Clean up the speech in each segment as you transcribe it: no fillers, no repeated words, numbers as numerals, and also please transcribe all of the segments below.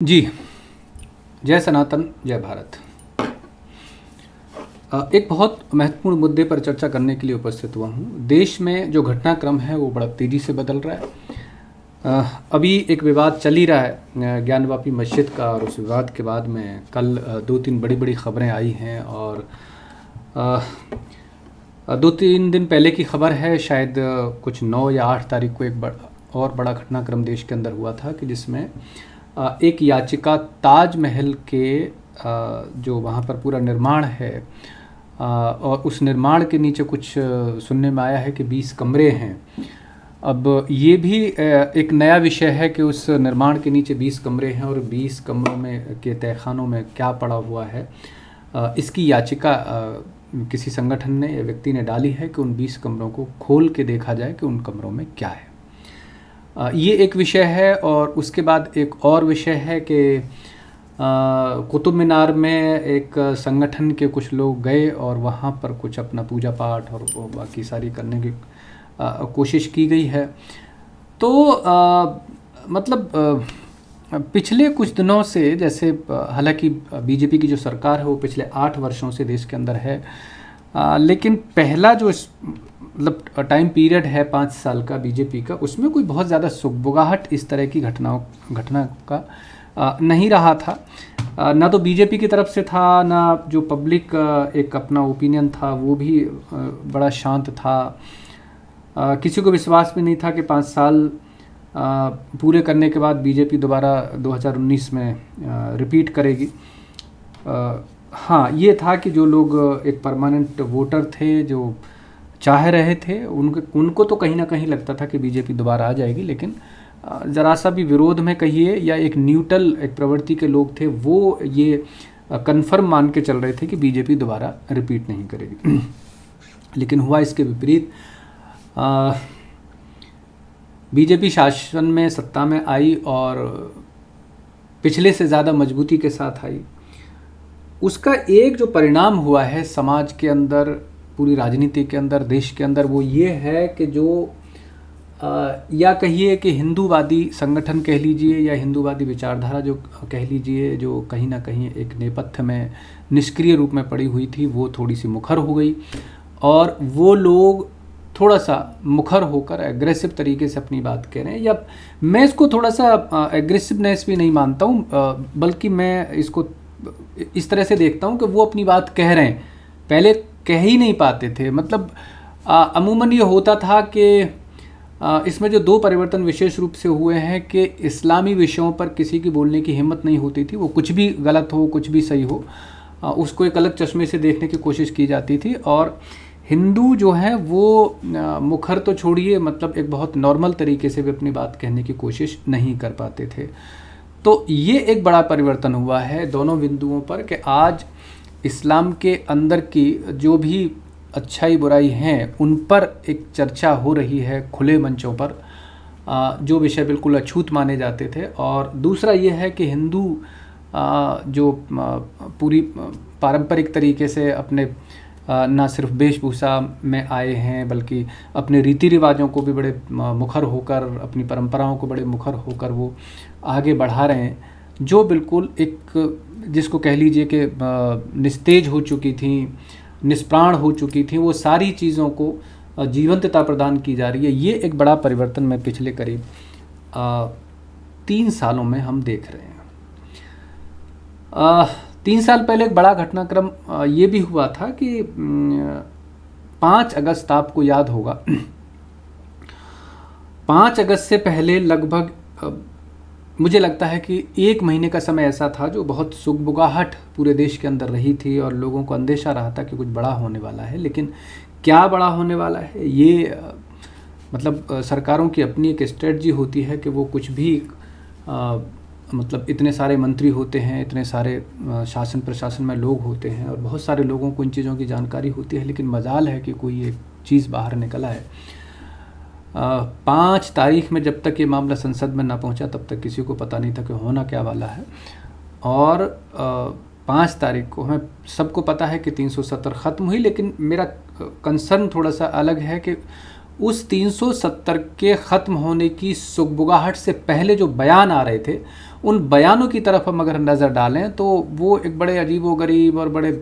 जी। जय सनातन, जय भारत। एक बहुत महत्वपूर्ण मुद्दे पर चर्चा करने के लिए उपस्थित हुआ हूँ। देश में जो घटनाक्रम है वो बड़ा तेज़ी से बदल रहा है। अभी एक विवाद चल ही रहा है ज्ञानवापी मस्जिद का, और उस विवाद के बाद में कल दो तीन बड़ी बड़ी खबरें आई हैं। और 2-3 दिन पहले की खबर है, शायद कुछ 9 या 8 तारीख को एक बड़ा घटनाक्रम देश के अंदर हुआ था कि जिसमें एक याचिका ताजमहल के जो वहाँ पर पूरा निर्माण है, और उस निर्माण के नीचे कुछ सुनने में आया है कि 20 कमरे हैं। अब ये भी एक नया विषय है कि उस निर्माण के नीचे 20 कमरे हैं, और 20 कमरों में के तहखानों में क्या पड़ा हुआ है। इसकी याचिका किसी संगठन ने या व्यक्ति ने डाली है कि उन 20 कमरों को खोल के देखा जाए कि उन कमरों में क्या है। ये एक विषय है। और उसके बाद एक और विषय है कि कुतुब मीनार में एक संगठन के कुछ लोग गए और वहाँ पर कुछ अपना पूजा पाठ और बाकी सारी करने की कोशिश की गई है। तो मतलब पिछले कुछ दिनों से, जैसे हालांकि बीजेपी की जो सरकार है वो पिछले 8 वर्षों से देश के अंदर है, लेकिन पहला जो मतलब टाइम पीरियड है 5 साल का बीजेपी का, उसमें कोई बहुत ज़्यादा सुगबुगाहट इस तरह की घटना का नहीं रहा था। ना तो बीजेपी की तरफ से था, ना जो पब्लिक एक अपना ओपिनियन था वो भी बड़ा शांत था। किसी को विश्वास भी नहीं था कि 5 साल पूरे करने के बाद बीजेपी दोबारा 2019 में रिपीट करेगी। हाँ, ये था कि जो लोग एक परमानेंट वोटर थे, जो चाह रहे थे, उनको तो कहीं ना कहीं लगता था कि बीजेपी दोबारा आ जाएगी। लेकिन ज़रा सा भी विरोध में कहिए या एक न्यूट्रल एक प्रवृत्ति के लोग थे, वो ये कंफर्म मान के चल रहे थे कि बीजेपी दोबारा रिपीट नहीं करेगी। लेकिन हुआ इसके विपरीत। बीजेपी शासन में, सत्ता में आई और पिछले से ज़्यादा मजबूती के साथ आई। उसका एक जो परिणाम हुआ है समाज के अंदर, पूरी राजनीति के अंदर, देश के अंदर, वो ये है कि जो या कहिए कि हिंदूवादी संगठन कह लीजिए या हिंदूवादी विचारधारा जो कह लीजिए, जो कहीं ना कहीं एक नेपथ्य में निष्क्रिय रूप में पड़ी हुई थी, वो थोड़ी सी मुखर हो गई। और वो लोग थोड़ा सा मुखर होकर एग्रेसिव तरीके से अपनी बात कह रहे हैं। या मैं इसको थोड़ा सा एग्रेसिवनेस भी नहीं मानता हूँ, बल्कि मैं इसको इस तरह से देखता हूँ कि वो अपनी बात कह रहे हैं, पहले कह ही नहीं पाते थे। मतलब अमूमन ये होता था कि इसमें जो 2 परिवर्तन विशेष रूप से हुए हैं कि इस्लामी विषयों पर किसी की बोलने की हिम्मत नहीं होती थी। वो कुछ भी गलत हो, कुछ भी सही हो, उसको एक अलग चश्मे से देखने की कोशिश की जाती थी। और हिंदू जो है वो मुखर तो छोड़िए, मतलब एक बहुत नॉर्मल तरीके से भी अपनी बात कहने की कोशिश नहीं कर पाते थे। तो ये एक बड़ा परिवर्तन हुआ है दोनों बिंदुओं पर कि आज इस्लाम के अंदर की जो भी अच्छाई बुराई हैं उन पर एक चर्चा हो रही है खुले मंचों पर, जो विषय बिल्कुल अछूत माने जाते थे। और दूसरा ये है कि हिंदू जो पूरी पारंपरिक तरीके से अपने ना सिर्फ वेशभूषा में आए हैं, बल्कि अपने रीति रिवाजों को भी बड़े मुखर होकर, अपनी परंपराओं को बड़े मुखर होकर वो आगे बढ़ा रहे हैं, जो बिल्कुल एक जिसको कह लीजिए कि निस्तेज हो चुकी थी, निष्प्राण हो चुकी थी, वो सारी चीज़ों को जीवंतता प्रदान की जा रही है। ये एक बड़ा परिवर्तन मैं पिछले करीब 3 सालों में हम देख रहे हैं। 3 साल पहले एक बड़ा घटनाक्रम ये भी हुआ था कि 5 अगस्त, आपको याद होगा, 5 अगस्त से पहले लगभग मुझे लगता है कि 1 महीने का समय ऐसा था जो बहुत सुगबुगाहट पूरे देश के अंदर रही थी, और लोगों को अंदेशा रहा था कि कुछ बड़ा होने वाला है। लेकिन क्या बड़ा होने वाला है, ये मतलब सरकारों की अपनी एक स्ट्रेटजी होती है कि वो कुछ भी मतलब इतने सारे मंत्री होते हैं, इतने सारे शासन प्रशासन में लोग होते हैं, और बहुत सारे लोगों को इन चीज़ों की जानकारी होती है, लेकिन मजाल है कि कोई एक चीज़ बाहर निकला है। 5 तारीख में जब तक ये मामला संसद में ना पहुंचा, तब तक किसी को पता नहीं था कि होना क्या वाला है। और 5 तारीख को हमें सबको पता है कि 370 ख़त्म हुई। लेकिन मेरा कंसर्न थोड़ा सा अलग है कि उस 370 के ख़त्म होने की सुगबुगाहट से पहले जो बयान आ रहे थे, उन बयानों की तरफ हम अगर नज़र डालें तो वो एक बड़े अजीबोगरीब और बड़े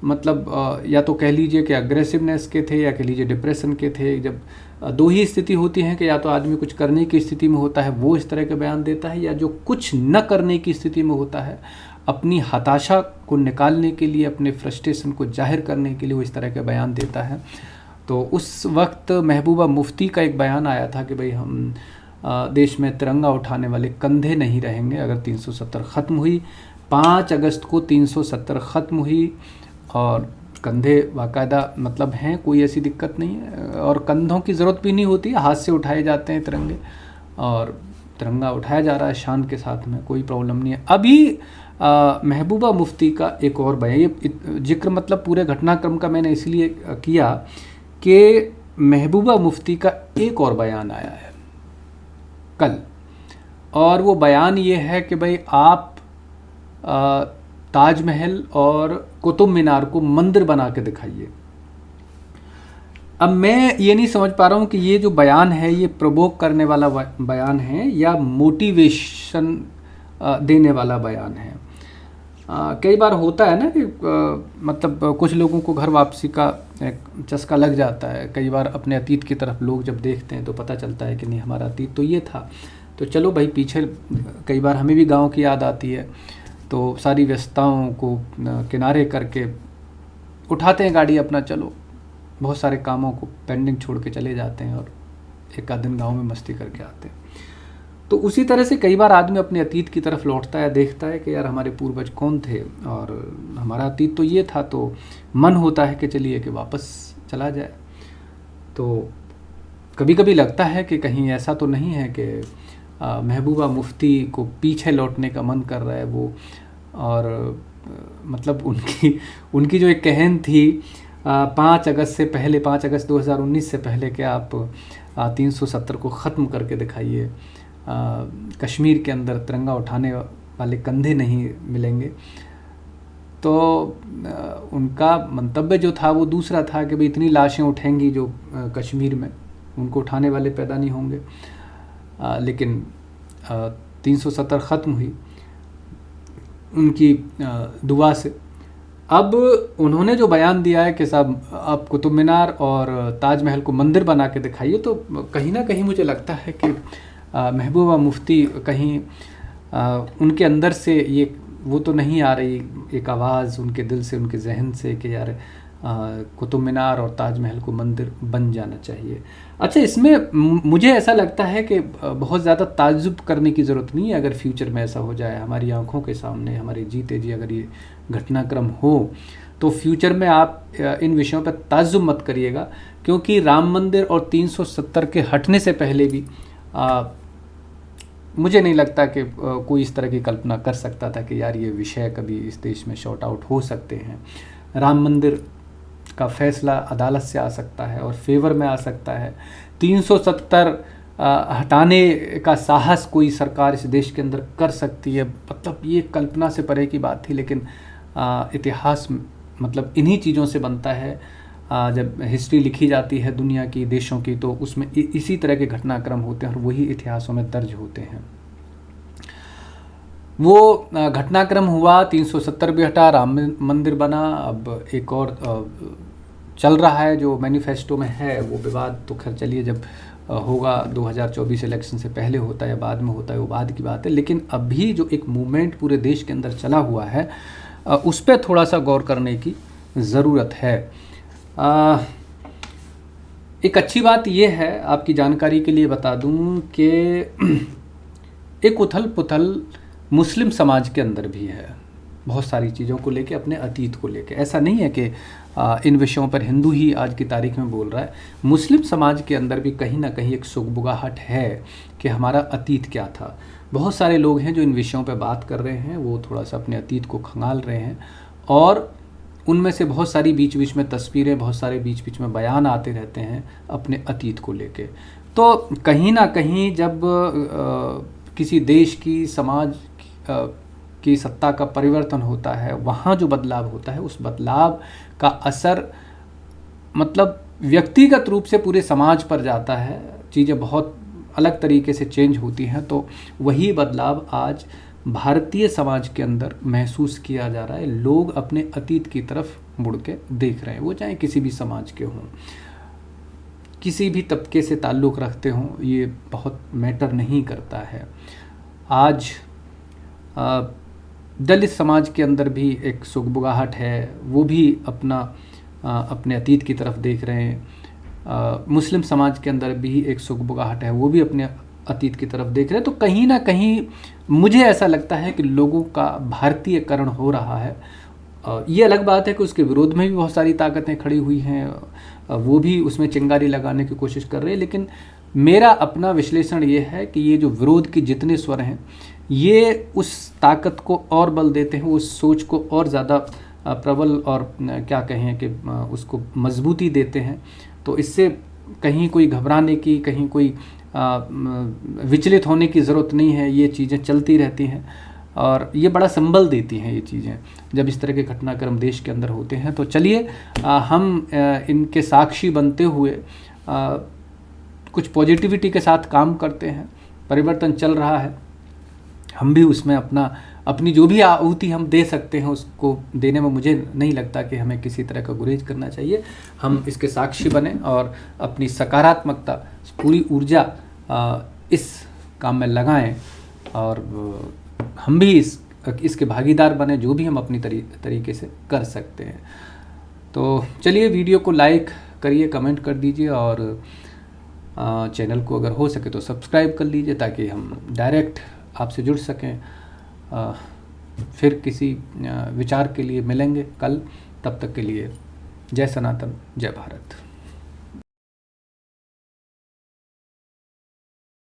मतलब या तो कह लीजिए कि अग्रेसिवनेस के थे या कह लीजिए डिप्रेशन के थे। जब दो ही स्थिति होती है कि या तो आदमी कुछ करने की स्थिति में होता है वो इस तरह के बयान देता है, या जो कुछ न करने की स्थिति में होता है अपनी हताशा को निकालने के लिए, अपने फ्रस्ट्रेशन को जाहिर करने के लिए वो इस तरह के बयान देता है। तो उस वक्त महबूबा मुफ्ती का एक बयान आया था कि भाई हम देश में तिरंगा उठाने वाले कंधे नहीं रहेंगे अगर 370 ख़त्म हुई। 5 अगस्त को 370 ख़त्म हुई और कंधे बाकायदा मतलब हैं, कोई ऐसी दिक्कत नहीं है और कंधों की ज़रूरत भी नहीं होती है, हाथ से उठाए जाते हैं तिरंगे और तिरंगा उठाया जा रहा है शान के साथ में, कोई प्रॉब्लम नहीं है। अभी महबूबा मुफ्ती का एक और बयान, ये जिक्र मतलब पूरे घटनाक्रम का मैंने इसलिए किया कि महबूबा मुफ्ती का एक और बयान आया है कल, और वो बयान ये है कि भाई आप ताजमहल और कुतुब मीनार को मंदिर बना के दिखाइए। अब मैं ये नहीं समझ पा रहा हूँ कि ये जो बयान है ये प्रोवोक करने वाला बयान है या मोटिवेशन देने वाला बयान है। कई बार होता है ना कि मतलब कुछ लोगों को घर वापसी का एक चस्का लग जाता है। कई बार अपने अतीत की तरफ लोग जब देखते हैं तो पता चलता है कि नहीं हमारा अतीत तो ये था, तो चलो भाई पीछे। कई बार हमें भी गांव की याद आती है, तो सारी व्यस्तताओं को किनारे करके उठाते हैं गाड़ी अपना, चलो बहुत सारे कामों को पेंडिंग छोड़ के चले जाते हैं और एक आध दिन गाँव में मस्ती करके आते हैं। तो उसी तरह से कई बार आदमी अपने अतीत की तरफ लौटता है, देखता है कि यार हमारे पूर्वज कौन थे और हमारा अतीत तो ये था, तो मन होता है कि चलिए कि वापस चला जाए। तो कभी कभी लगता है कि कहीं ऐसा तो नहीं है कि महबूबा मुफ्ती को पीछे लौटने का मन कर रहा है वो, और मतलब उनकी जो एक कहन थी 5 अगस्त से पहले, 5 अगस्त 2019 से पहले कि आप 370 को ख़त्म करके दिखाइए, कश्मीर के अंदर तिरंगा उठाने वाले कंधे नहीं मिलेंगे। तो उनका मंतव्य जो था वो दूसरा था कि भाई इतनी लाशें उठेंगी जो कश्मीर में, उनको उठाने वाले पैदा नहीं होंगे। लेकिन 370 ख़त्म हुई उनकी दुआ से। अब उन्होंने जो बयान दिया है कि साहब आप कुतुब मीनार और ताजमहल को मंदिर बना के दिखाइए, तो कहीं ना कहीं मुझे लगता है कि महबूबा मुफ्ती कहीं उनके अंदर से ये वो तो नहीं आ रही एक आवाज़ उनके दिल से, उनके जहन से कि यार कुतुब मीनार और ताजमहल को मंदिर बन जाना चाहिए। अच्छा, इसमें मुझे ऐसा लगता है कि बहुत ज़्यादा ताज्जुब करने की ज़रूरत नहीं है अगर फ्यूचर में ऐसा हो जाए, हमारी आंखों के सामने, हमारे जीते जी अगर ये घटनाक्रम हो, तो फ्यूचर में आप इन विषयों पर ताज्जुब मत करिएगा, क्योंकि राम मंदिर और 370 के हटने से पहले भी मुझे नहीं लगता कि कोई इस तरह की कल्पना कर सकता था कि यार ये विषय कभी इस देश में शॉर्ट आउट हो सकते हैं। राम मंदिर का फैसला अदालत से आ सकता है और फेवर में आ सकता है। 370 हटाने का साहस कोई सरकार इस देश के अंदर कर सकती है, मतलब ये कल्पना से परे की बात थी। लेकिन इतिहास मतलब इन्हीं चीज़ों से बनता है। जब हिस्ट्री लिखी जाती है दुनिया की, देशों की, तो उसमें इसी तरह के घटनाक्रम होते हैं और वही इतिहासों में दर्ज होते हैं। वो घटनाक्रम हुआ, 370 भी हटा, राम मंदिर बना। अब एक और चल रहा है जो मैनिफेस्टो में है, वो विवाद तो खैर चलिए जब होगा 2024 इलेक्शन से पहले होता है या बाद में होता है वो बाद की बात है। लेकिन अभी जो एक मूवमेंट पूरे देश के अंदर चला हुआ है उस पर थोड़ा सा गौर करने की ज़रूरत है। एक अच्छी बात यह है, आपकी जानकारी के लिए बता दूं कि एक उथल पुथल मुस्लिम समाज के अंदर भी है, बहुत सारी चीज़ों को लेके, अपने अतीत को लेके। ऐसा नहीं है कि इन विषयों पर हिंदू ही आज की तारीख में बोल रहा है, मुस्लिम समाज के अंदर भी कहीं ना कहीं एक सुगबुगाहट है कि हमारा अतीत क्या था। बहुत सारे लोग हैं जो इन विषयों पर बात कर रहे हैं, वो थोड़ा सा अपने अतीत को खंगाल रहे हैं, और उनमें से बहुत सारी बीच बीच में तस्वीरें, बहुत सारे बीच बीच में बयान आते रहते हैं अपने अतीत को लेके। तो कहीं ना कहीं जब किसी देश की, समाज की सत्ता का परिवर्तन होता है, वहाँ जो बदलाव होता है, उस बदलाव का असर मतलब व्यक्तिगत रूप से पूरे समाज पर जाता है, चीज़ें बहुत अलग तरीके से चेंज होती हैं। तो वही बदलाव आज भारतीय समाज के अंदर महसूस किया जा रहा है। लोग अपने अतीत की तरफ मुड़ के देख रहे हैं, वो चाहे किसी भी समाज के हों, किसी भी तबके से ताल्लुक़ रखते हों, ये बहुत मैटर नहीं करता है। आज दलित समाज के अंदर भी एक सुगबुगाहट है, वो भी अपने अतीत की तरफ देख रहे हैं। मुस्लिम समाज के अंदर भी एक सुगबुगाहट है, वो भी अपने अतीत की तरफ देख रहे हैं। तो कहीं ना कहीं मुझे ऐसा लगता है कि लोगों का भारतीयकरण हो रहा है। ये अलग बात है कि उसके विरोध में भी बहुत सारी ताकतें खड़ी हुई हैं, वो भी उसमें चिंगारी लगाने की कोशिश कर रहे हैं, लेकिन मेरा अपना विश्लेषण ये है कि ये जो विरोध के जितने स्वर हैं, ये उस ताकत को और बल देते हैं, उस सोच को और ज़्यादा प्रबल और क्या कहें कि उसको मजबूती देते हैं। तो इससे कहीं कोई घबराने की, कहीं कोई विचलित होने की ज़रूरत नहीं है। ये चीज़ें चलती रहती हैं और ये बड़ा संबल देती हैं ये चीज़ें जब इस तरह के घटनाक्रम देश के अंदर होते हैं। तो चलिए हम इनके साक्षी बनते हुए कुछ पॉजिटिविटी के साथ काम करते हैं। परिवर्तन चल रहा है, हम भी उसमें अपनी जो भी आहुति हम दे सकते हैं उसको देने में मुझे नहीं लगता कि हमें किसी तरह का गुरेज करना चाहिए। हम इसके साक्षी बने और अपनी सकारात्मकता, पूरी ऊर्जा इस काम में लगाएं और हम भी इसके भागीदार बने, जो भी हम अपनी तरीके से कर सकते हैं। तो चलिए वीडियो को लाइक करिए, कमेंट कर दीजिए और चैनल को अगर हो सके तो सब्सक्राइब कर लीजिए ताकि हम डायरेक्ट आपसे जुड़ सकें। फिर किसी विचार के लिए मिलेंगे कल, तब तक के लिए जय सनातन, जय भारत।